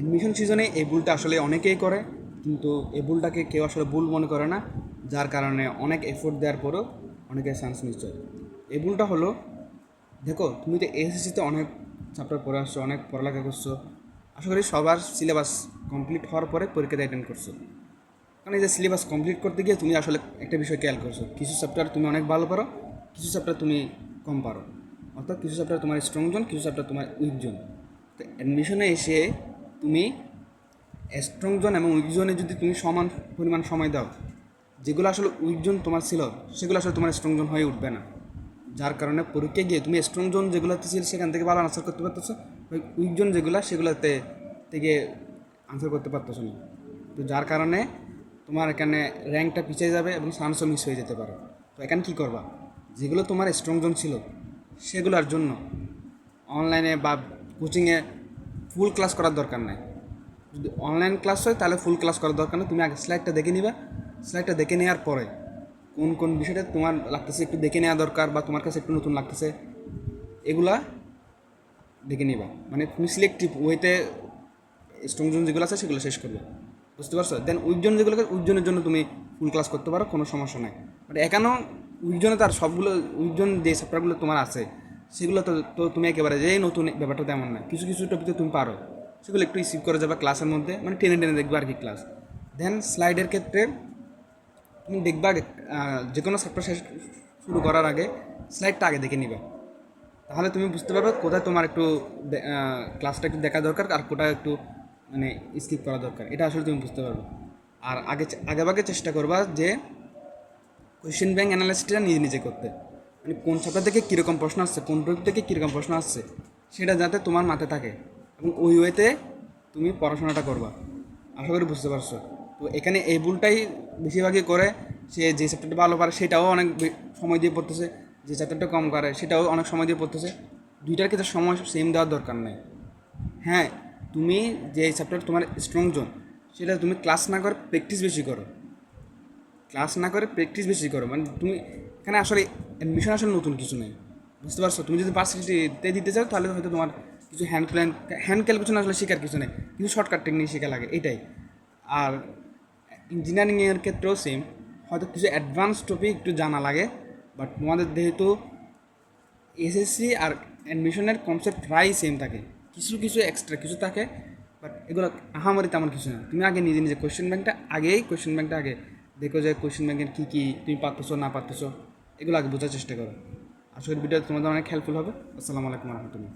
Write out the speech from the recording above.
Admission সিজনে এই ভুলটা আসলে অনেকেই করে, কিন্তু এই ভুলটাকে কেউ আসলে ভুল মনে করে না, যার কারণে অনেক এফোর্ট দেওয়ার পরও অনেকের চান্স মিস হয়। এই ভুলটা হলো, দেখো তুমি তো এসএসসিতে অনেক চ্যাপ্টার পড়ে আসছো, অনেক পড়ালেখা করছো, আশা করি সবার সিলেবাস কমপ্লিট হওয়ার পরে পরীক্ষাতে অ্যাটেন্ড করছো। কারণ এই যে সিলেবাস কমপ্লিট করতে গিয়ে তুমি আসলে একটা বিষয় খেয়াল করছো, কিছু চ্যাপ্টার তুমি অনেক ভালো পারো, কিছু চ্যাপ্টার তুমি কম পারো, অর্থাৎ কিছু চ্যাপ্টার তোমার স্ট্রং জোন, কিছু চ্যাপ্টার তোমার উইক জোন। তো অ্যাডমিশনে এসে তুমি স্ট্রং জোন এবং উইক জোনে যদি তুমি সমান পরিমাণ সময় দাও, যেগুলো আসলে উইক জোন তোমার ছিল সেগুলো আসলে তোমার স্ট্রং জোন হয়ে উঠবে না, যার কারণে পরীক্ষায় গিয়ে তুমি স্ট্রং জোন যেগুলোতে ছিল সেখান থেকে ভালো আনসার করতে পারতেছো, ওই উইক জোন যেগুলো সেগুলোতে থেকে আনসার করতে পারতেছো না। তো যার কারণে তোমার এখানে র্যাঙ্কটা পিছিয়ে যাবে এবং চান্সও মিস হয়ে যেতে পারে। তো এখানে কী করবা, যেগুলো তোমার স্ট্রং জোন ছিল সেগুলোর জন্য অনলাইনে বা কোচিংয়ে ফুল ক্লাস করার দরকার নাই। যদি অনলাইন ক্লাস হয় তাহলে ফুল ক্লাস করার দরকার নেই, তুমি আগে স্লাইডটা দেখে নিবা, স্লাইডটা দেখে নেওয়ার পরে কোন কোন বিষয়টা তোমার লাগতেছে একটু দেখে নেওয়া দরকার বা তোমার কাছে একটু নতুন লাগতেছে, এগুলা দেখে নিবা। মানে তুমি সিলেক্টিভ ওয়েতে স্ট্রং জোন যেগুলো আছে সেগুলো শেষ করবে, বুঝতে পারছো? দেন উইকজন যেগুলো উইকজনের জন্য তুমি ফুল ক্লাস করতে পারো, কোনো সমস্যা নাই। বাট এখানেও উইকজনে তার সবগুলো উইকজন যে চ্যাপ্টারগুলো তোমার আছে সেগুলো তো তো তুমি একেবারে যে নতুন ব্যাপারটা তেমন না, কিছু কিছু টপিকে তুমি পারো, সেগুলো একটু রিসিভ করে যাবে ক্লাসের মধ্যে, মানে টেনে টেনে দেখবে আর কি ক্লাস। দেন স্লাইডের ক্ষেত্রে তুমি দেখবা যে কোনো চ্যাপ্টার শেষ শুরু করার আগে স্লাইডটা আগে দেখে নিবা, তাহলে তুমি বুঝতে পারবে কোথায় তোমার একটু ক্লাসটা একটু দেখা দরকার আর কোথায় একটু মানে স্কিপ করা দরকার, এটা আসলে তুমি বুঝতে পারবে। আর আগেভাগে চেষ্টা করবা যে কোয়েশ্চেন ব্যাংক অ্যানালাইসিসটা নিজে নিজে করতে, মানে কোন চ্যাপ্টার থেকে কীরকম প্রশ্ন আসছে, কোন টপিক থেকে কীরকম প্রশ্ন আসছে সেটা যাতে তোমার মাথায় থাকে এবং ওই ওয়েতে তুমি পড়াশোনাটা করবা। আশা করি বুঝতে পারছো। তো এখানে এই ভুলটাই বেশিরভাগই করে, সে যে চ্যাপ্টারটা ভালো পারে সেটাও অনেক সময় দিয়ে পড়তেছে, যে চ্যাপ্টারটা কম করে সেটাও অনেক সময় দিয়ে পড়তেছে। দুইটার ক্ষেত্রে সময় সেম দেওয়ার দরকার নেই। হ্যাঁ, তুমি যে চ্যাপ্টার তোমার স্ট্রং জোন সেটা তুমি ক্লাস না করে প্র্যাকটিস বেশি করো, ক্লাস না করে প্র্যাকটিস বেশি করো। মানে তুমি এখানে আসলে অ্যাডমিশন আসলে নতুন কিছু নেই, বুঝতে পারছো? তুমি যদি ভার্সিটিতে দিতে চাও তাহলে হয়তো তোমার কিছু হ্যান্ড ক্যালকুলেশন আসলে শেখার কিছু নেই, কিছু শর্টকাট টেকনিক শেখা লাগে, এটাই। আর ইঞ্জিনিয়ারিংয়ের ক্ষেত্রেও সেম, হয়তো কিছু অ্যাডভান্স টপিক একটু জানা লাগে, বাট তোমাদের যেহেতু এসএসসি আর অ্যাডমিশনের কনসেপ্ট প্রায় সেম থাকে, কিছু কিছু এক্সট্রা কিছু থাকে, বাট এগুলো আহামরি তেমন কিছু না। তুমি আগে নিজে নিজে কোয়েশ্চেন ব্যাংকটা আগে দেখো যে কোয়েশ্চেন ব্যাংকের কী কী তুমি পারতেছো না পারতেছো, এগুলো আগে বোঝার চেষ্টা করো। আশা করি ভিডিও তোমাদের অনেক হেল্পফুল হবে। আসসালামু আলাইকুম রহমতুল্লাহ।